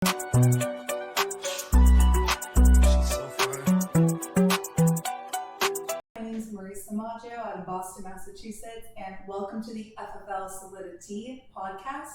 Out of Boston, Massachusetts, and welcome to the FFL SolidiTEA podcast,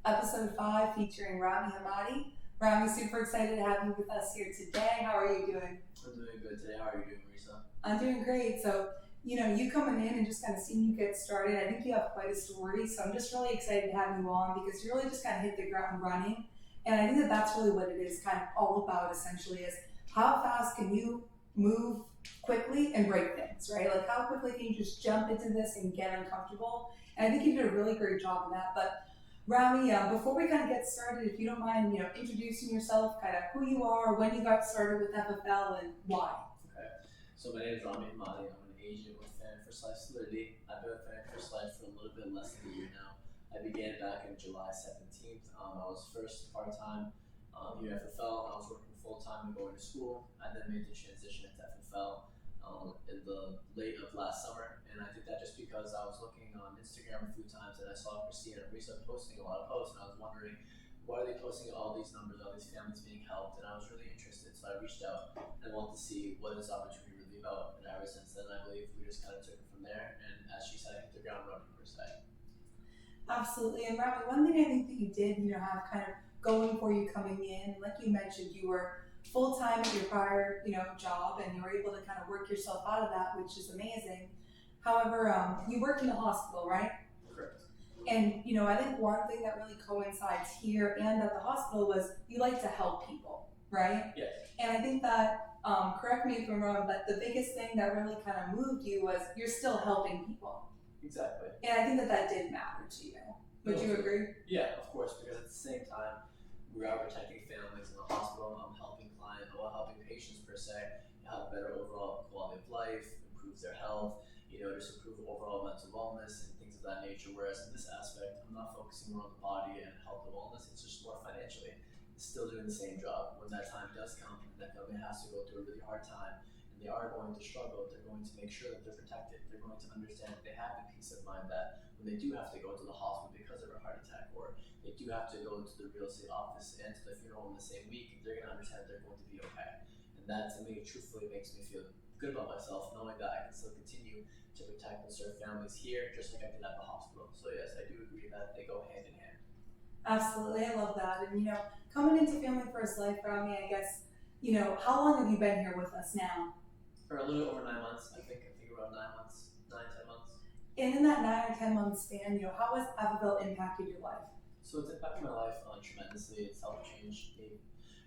episode 5, featuring Rami Hamady. Rami, super excited to have you with us here today. How are you doing? I'm doing good today. How are you doing, Marisa? I'm doing great. So, you coming in and just kind of seeing you get started, I think you have quite a story, so I'm just really excited to have you on because you really just kind of hit the ground running, and I think that that's really what it is kind of all about, essentially, is how fast can you move quickly and break things, right? Like how quickly can you just jump into this and get uncomfortable? And I think you did a really great job of that. But Rami, before we kind of get started, if you don't mind, introducing yourself, kind of who you are, when you got started with FFL, and why. Okay. So my name is Rami Hamady. I'm an agent with Fan First Life Solidity. I've been with Fan First Life for a little bit less than a year now. I began back in July 17th. I was first part-time here at FFL. I was working full-time and going to school. I then made the transition into FFL in the late of last summer, and I did that just because I was looking on Instagram a few times and I saw Christina and Risa posting a lot of posts, and I was wondering, why are they posting all these numbers, all these families being helped? And I was really interested, so I reached out and wanted to see what this opportunity really about. And ever since then, I believe we just kind of took it from there, and as she said, I hit the ground running per se. Absolutely. And Rami, one thing I think that you did, have kind of going for you coming in, like you mentioned, you were full-time at your prior, job, and you were able to kind of work yourself out of that, which is amazing. However, you worked in the hospital, right? Correct. And, I think one thing that really coincides here and at the hospital was you like to help people, right? Yes. And I think that, correct me if I'm wrong, but the biggest thing that really kind of moved you was you're still helping people. Exactly. And I think that did matter to you. Would you agree? Yeah, of course, because at the same time, we are protecting families in the hospital. I'm helping clients, or helping patients per se, have better overall quality of life, improve their health, just improve overall mental wellness and things of that nature. Whereas in this aspect, I'm not focusing more on the body and health and wellness. It's just more financially. It's still doing the same job. When that time does come, and that family has to go through a really hard time, and they are going to struggle, they're going to make sure that they're protected. They're going to understand that they have the peace of mind that when they do have to go to the hospital because of a heart attack, or they do have to go to the real estate office and to the funeral in the same week, they're going to understand they're going to be okay. And that, to me, truthfully makes me feel good about myself, knowing that I can still continue to protect and serve families here, just like I did at the hospital. So yes, I do agree that they go hand in hand. Absolutely, I love that. And coming into Family First Life, Rami, I guess, how long have you been here with us now? For a little over 9 months, I think around 9 months, 9-10 months. And in that 9 or 10 month span, how has FFL impacted your life? So it's impacted my life tremendously. It's helped change me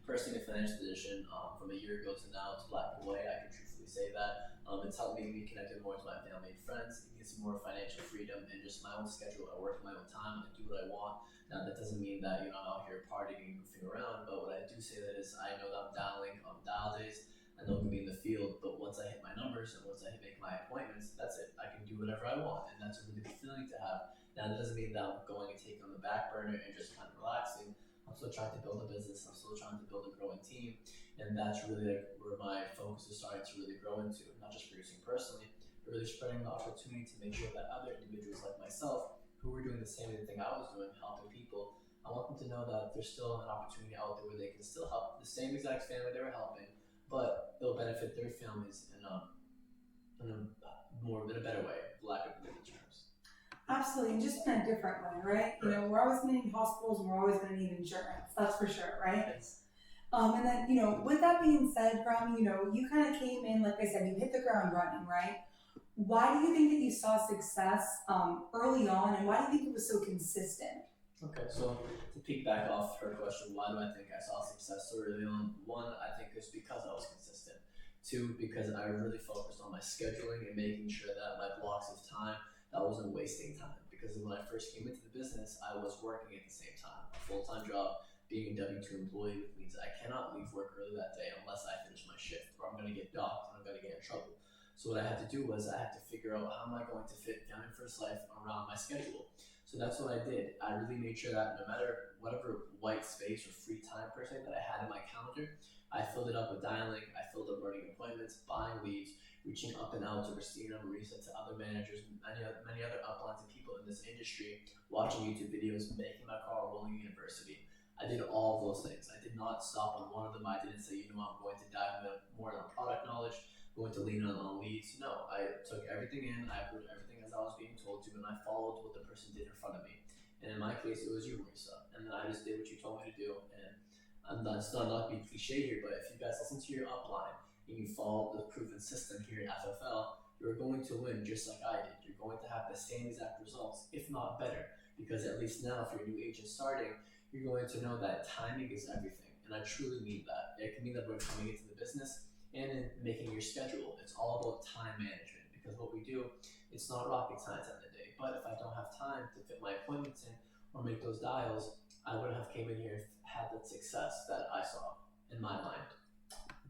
personally in a financial position from a year ago to now to black and white. I can truthfully say that. It's helped me be connected more to my family and friends. It gives me more financial freedom and just my own schedule. I work my own time. I do what I want. Now that doesn't mean that I'm out here partying and goofing around, but what I do say that is I know that I'm dialing on dial days. I know I'm going to be in the field, but once I hit my numbers and once I make my appointments, that's it. I can do whatever I want, and that's a really good feeling to have. Now, that doesn't mean that I'm going and taking on the back burner and just kind of relaxing. I'm still trying to build a business. I'm still trying to build a growing team, and that's really where my focus is starting to really grow into. Not just producing personally, but really spreading the opportunity to make sure that other individuals like myself, who were doing the same thing I was doing, helping people, I want them to know that there's still an opportunity out there where they can still help the same exact family they were helping, but it'll benefit their families in a better way, for lack of better terms. Absolutely, and just in a different way, right? Right. We're always going to need hospitals, and we're always going to need insurance. That's for sure, right? Yes. And then, with that being said, Rami, you kind of came in, like I said, you hit the ground running, right? Why do you think that you saw success early on, and why do you think it was so consistent? Okay, so to piggyback off her question, why do I think I saw success so early on? One, I think it's because I was consistent. Two, because I really focused on my scheduling and making sure that my blocks of time, that wasn't wasting time. Because when I first came into the business, I was working at the same time. A full-time job, being a W-2 employee, which means I cannot leave work early that day unless I finish my shift, or I'm going to get docked and I'm going to get in trouble. So what I had to do was I had to figure out how am I going to fit Family First Life around my schedule. So that's what I did. I really made sure that no matter whatever white space or free time per se that I had in my calendar, I filled it up with dialing, I filled up running appointments, buying leads, reaching up and out to Christina, Marisa, to other managers, many other uplines and people in this industry, watching YouTube videos, making my call rolling university. I did all of those things. I did not stop on one of them. I didn't say, I'm going to dive more on product knowledge, going to lean on leads. No, I took everything in, I put everything as I was being told to, and I followed what the person did in front of me. And in my case, it was you, Marisa. And then I just did what you told me to do. And it's not to be cliche here, but if you guys listen to your upline and you follow the proven system here in FFL, you're going to win just like I did. You're going to have the same exact results, if not better. Because at least now, if you're a new agent starting, you're going to know that timing is everything. And I truly mean that. It can mean that we're coming into the business and in making your schedule. It's all about time management, because what we do, it's not rocket science at the end of the day. But if I don't have time to fit my appointments in or make those dials, I wouldn't have came in here and had the success that I saw in my mind.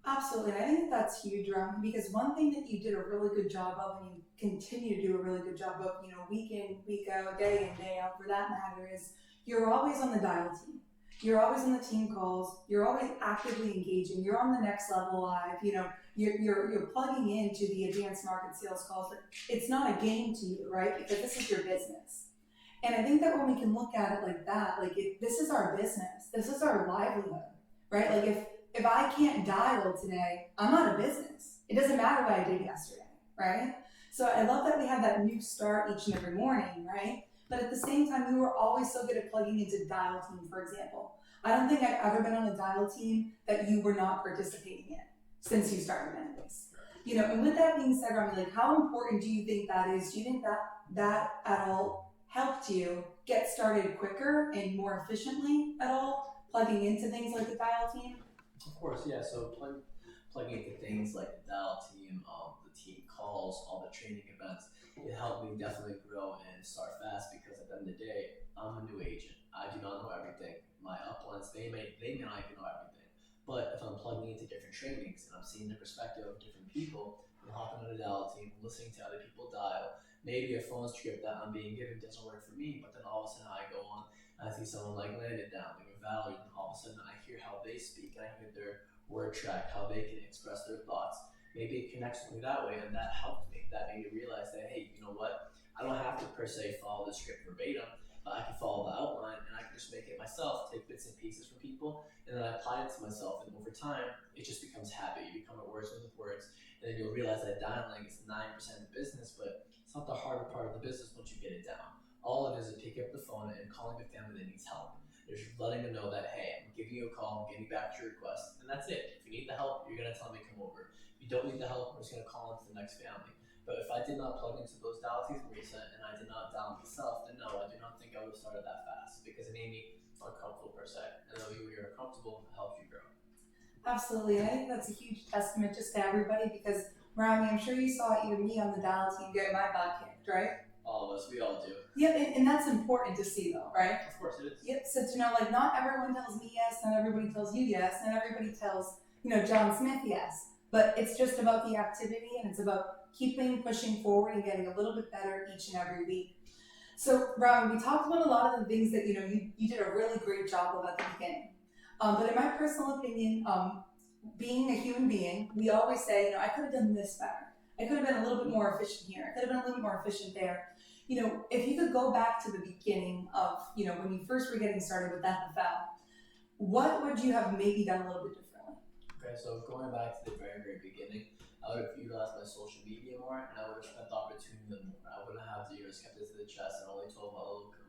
Absolutely. I think that's huge, Rami, because one thing that you did a really good job of, and you continue to do a really good job of, week in, week out, day in, day out, for that matter, is you're always on the dial team. You're always on the team calls. You're always actively engaging. You're on the next level live. You're plugging into the advanced market sales calls. But it's not a game to you, right? Because this is your business. And I think that when we can look at it like that, this is our business. This is our livelihood, right? Like if I can't dial today, I'm not a business. It doesn't matter what I did yesterday, right? So I love that we have that new start each and every morning, right? But at the same time, we were always so good at plugging into dial team, for example. I don't think I've ever been on a dial team that you were not participating in since you started anyways. And with that being said, Rami, how important do you think that is? Do you think that at all helped you get started quicker and more efficiently at all, plugging into things like the dial team? Of course, yeah. So plugging into things like the dial team, the team calls, all the training events, it helped me definitely grow and start fast, because at the end of the day, I'm a new agent. I do not know everything. My uplines, they may not even know everything. But if I'm plugging into different trainings and I'm seeing the perspective of different people, I'm hopping on a dial team, listening to other people dial. Maybe a phone script that I'm being given doesn't work for me, but then all of a sudden I go on, I see someone like Landon down, like Valerie, and all of a sudden I hear how they speak, and I hear their word track, how they can express their thoughts. Maybe it connects with me that way, and that helped me. That made me realize that, hey, you know what? I don't have to per se follow the script verbatim. I can follow the outline, and I can just make it myself, take bits and pieces from people, and then I apply it to myself. And over time, it just becomes habit. You become a wordsmith with words, and then you'll realize that dialing is 9% of the business, but it's not the harder part of the business once you get it down. All it is picking up the phone and calling a family that needs help. They're just letting them know that, hey, I'm giving you a call, I'm getting back to your request, and that's it. If you need the help, you're going to tell me to come over. If you don't need the help, I'm just going to call into the next family. But if I did not plug into those dial teams, Marisa, and I did not dial myself, then no, I do not think I would have started that fast, because it made me uncomfortable per se. And then when you're uncomfortable, it helps you grow. Absolutely. And I think that's a huge testament just to everybody, because Rami, I'm sure you saw even me on the dial team get my butt kicked, right? All of us, we all do. Yep, and that's important to see though, right? Of course it is. Yep, so to know not everyone tells me yes, not everybody tells you yes, not everybody tells, John Smith yes. But it's just about the activity, and it's about pushing forward and getting a little bit better each and every week. So, Rami, we talked about a lot of the things that, you did a really great job of at the beginning. But in my personal opinion, being a human being, we always say, I could have done this better. I could have been a little bit more efficient here. I could have been a little bit more efficient there. If you could go back to the beginning of, when you first were getting started with FFL, what would you have maybe done a little bit differently? Okay, so going back to the very, very beginning, I would have utilized my social media more, and I would have spent the opportunity more. I wouldn't have kept it to the chest and only told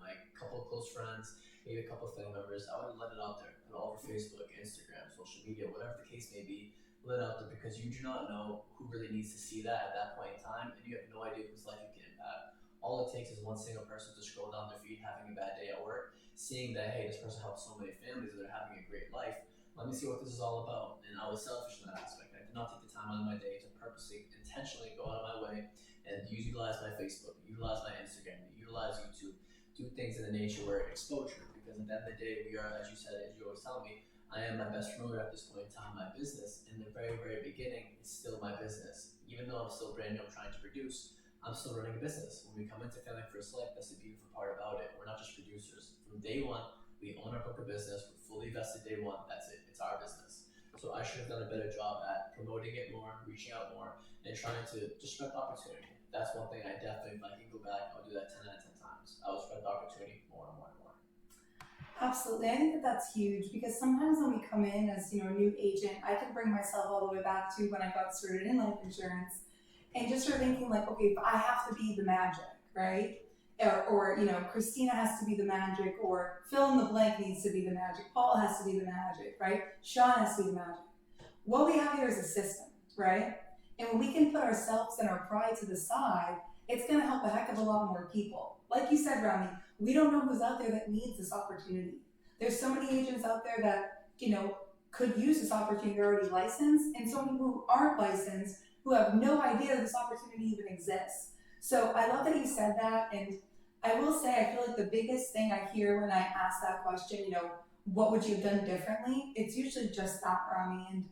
my couple of close friends, maybe a couple of family members. I would have let it out there, put it all over Facebook, Instagram, social media, whatever the case may be, let it out there, because you do not know who really needs to see that at that point in time, and you have no idea whose life you can impact. All it takes is one single person to scroll down their feed having a bad day at work, seeing that, hey, this person helped so many families that are having a great life. Let me see what this is all about. And I was selfish in that aspect. I did not take the time out of my day to purposely, intentionally go out of my way and utilize my Facebook, utilize my Instagram, utilize YouTube, do things in the nature where exposure. Because at the end of the day, we are, as you said, as you always tell me, I am my best promoter at this point in time, my business. In the very, very beginning, it's still my business. Even though I'm still brand new, I'm trying to produce, I'm still running a business. When we come into Family First Select, that's the beautiful part about it. We're not just producers. From day one, we own our book of business. We're fully vested day one. That's it. It's our business. So I should have done a better job at promoting it more, reaching out more, and trying to just spread the opportunity. That's one thing I definitely, if I can go back, I'll do that 10 out of 10 times. I will spread the opportunity more and more and more. Absolutely. I think that that's huge because sometimes when we come in as, a new agent, I can bring myself all the way back to when I got started in life insurance and just start thinking like, okay, but I have to be the magic, right? Or Christina has to be the magic, or fill in the blank needs to be the magic. Paul has to be the magic, right? Sean has to be the magic. What we have here is a system, right? And when we can put ourselves and our pride to the side, it's going to help a heck of a lot more people. Like you said, Rami, we don't know who's out there that needs this opportunity. There's so many agents out there that, could use this opportunity. They're already licensed, and so many who aren't licensed who have no idea this opportunity even exists. So I love that you said that, and I will say I feel like the biggest thing I hear when I ask that question, what would you have done differently? It's usually just that, Rami. And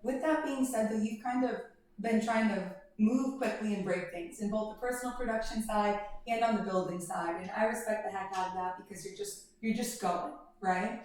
with that being said, though, you've kind of been trying to move quickly and break things in both the personal production side and on the building side, and I respect the heck out of that because you're just going, right?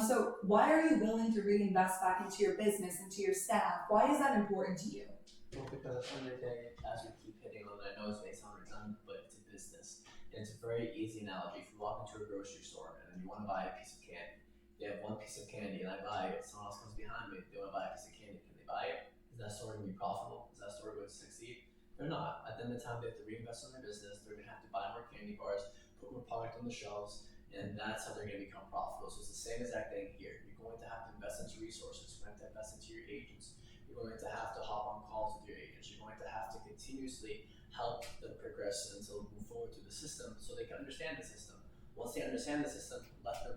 So why are you willing to reinvest back into your business, into your staff? Why is that important to you? Well, because at the end of the day, as we keep hitting on it, I know it may sound redundant, but it's a business. And it's a very easy analogy. If you walk into a grocery store and you want to buy a piece of candy, they have one piece of candy and I buy it, someone else comes behind me, they want to buy a piece of candy, can they buy it? Is that store going to be profitable? Is that store going to succeed? They're not. At the end of the time, they have to reinvest in their business, they're going to have to buy more candy bars, put more product on the shelves, and that's how they're going to become profitable. So it's the same exact thing here. You're going to have to invest into resources, you're going to have to invest into your agents, you're going to have to hop on calls with your agents, you're going to have to continuously help them progress and to move forward through the system so they can understand the system. Once they understand the system, let them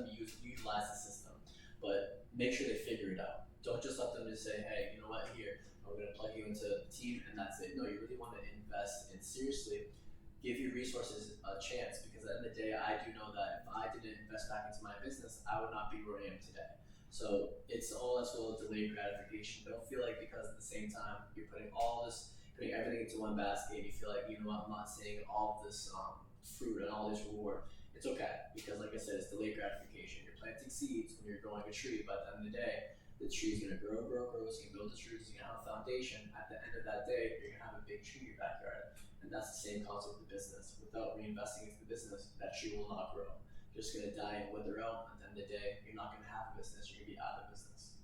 utilize the system, but make sure they figure it out. Don't just let them just say, hey, you know what, here, I'm going to plug you into the team and that's it. No, you really want to invest and seriously give your resources a chance, because at the end of the day, I do know that if I didn't invest back into my business, I would not be where I am today. So it's all as well as delayed gratification. Don't feel like because at the same time you're putting everything into one basket, you feel like, you know what, I'm not seeing all of this fruit and all this reward. It's okay, because like I said, it's delayed gratification. You're planting seeds when you're growing a tree, but at the end of the day, the tree's gonna grow, so you can build the trees, you can have a foundation. At the end of that day, you're gonna have a big tree in your backyard. And that's the same concept with the business. Without reinvesting into the business, that tree will not grow. You're just gonna die and wither out. At the end of the day, you're not gonna have a business, you're gonna be out of business.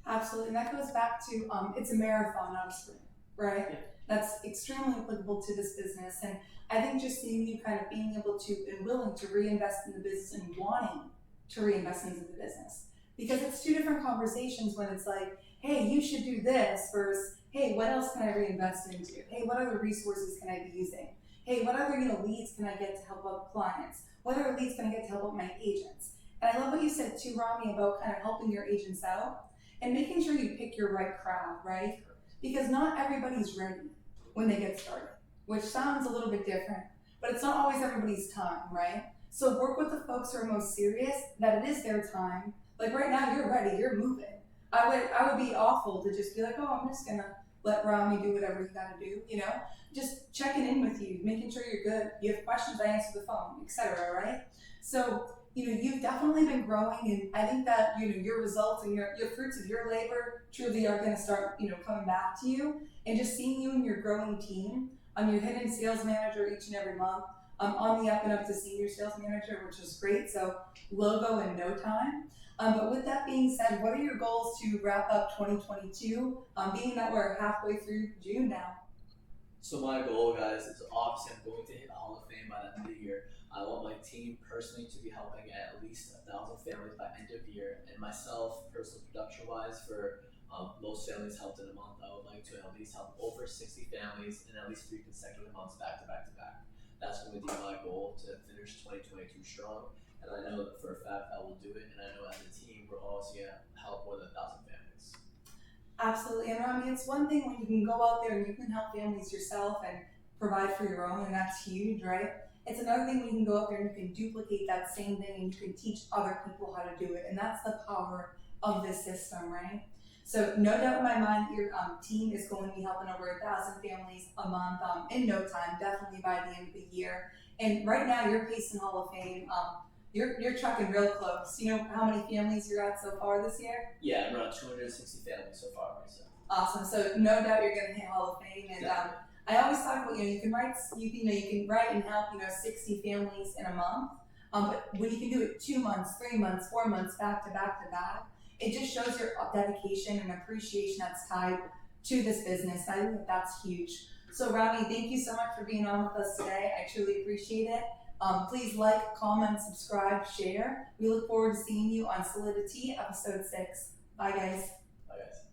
Absolutely, and that goes back to it's a marathon, not a sprint, right? Yeah. That's extremely applicable to this business, and I think just seeing you kind of being able to and willing to reinvest in the business and wanting to reinvest into the business, because it's two different conversations when it's like, hey, you should do this versus, hey, what else can I reinvest into? Hey, what other resources can I be using? Hey, what other leads can I get to help out clients? What other leads can I get to help out my agents? And I love what you said too, Rami, about kind of helping your agents out and making sure you pick your right crowd, right? Because not everybody's ready when they get started, which sounds a little bit different, but it's not always everybody's time, right? So work with the folks who are most serious, that it is their time. Like right now, you're ready, you're moving. I would be awful to just be like, oh, I'm just gonna let Rami do whatever he gotta do, Just checking in with you, making sure you're good. You have questions, I answer the phone, etc. Right? So, you've definitely been growing, and I think that, your results and your fruits of your labor truly are gonna start, coming back to you. And just seeing you and your growing team, you're hitting sales manager each and every month. On the up and up to senior sales manager, which is great. So logo in no time. But with that being said, what are your goals to wrap up 2022, being that we're halfway through June now? So my goal, guys, is obviously I'm going to hit the Hall of Fame by the end of the year. I want my team personally to be helping at least 1,000 families by end of year, and myself, personal production-wise, for most families helped in a month, I would like to at least help over 60 families in at least 3 consecutive months back to back to back. That's going to be my goal to finish 2022 strong. And I know that for a fact I will do it, and I know as a team we're always going to help more than 1,000 families. Absolutely, and Rami, it's one thing when you can go out there and you can help families yourself and provide for your own, and that's huge, right? It's another thing when you can go out there and you can duplicate that same thing and you can teach other people how to do it, and that's the power of this system, right? So no doubt in my mind that your team is going to be helping over 1,000 families a month in no time, definitely by the end of the year. And right now you're pacing Hall of Fame. You're trucking real close. You know how many families you're at so far this year? Yeah, around 260 families so far. So. Awesome. So no doubt you're going to hit Hall of Fame. And I always talk about you can write and help 60 families in a month. But when you can do it 2 months, 3 months, 4 months, back to back to back, it just shows your dedication and appreciation that's tied to this business. I think that that's huge. So Rami, thank you so much for being on with us today. I truly appreciate it. Please like, comment, subscribe, share. We look forward to seeing you on Solidity episode 6. Bye guys. Bye guys.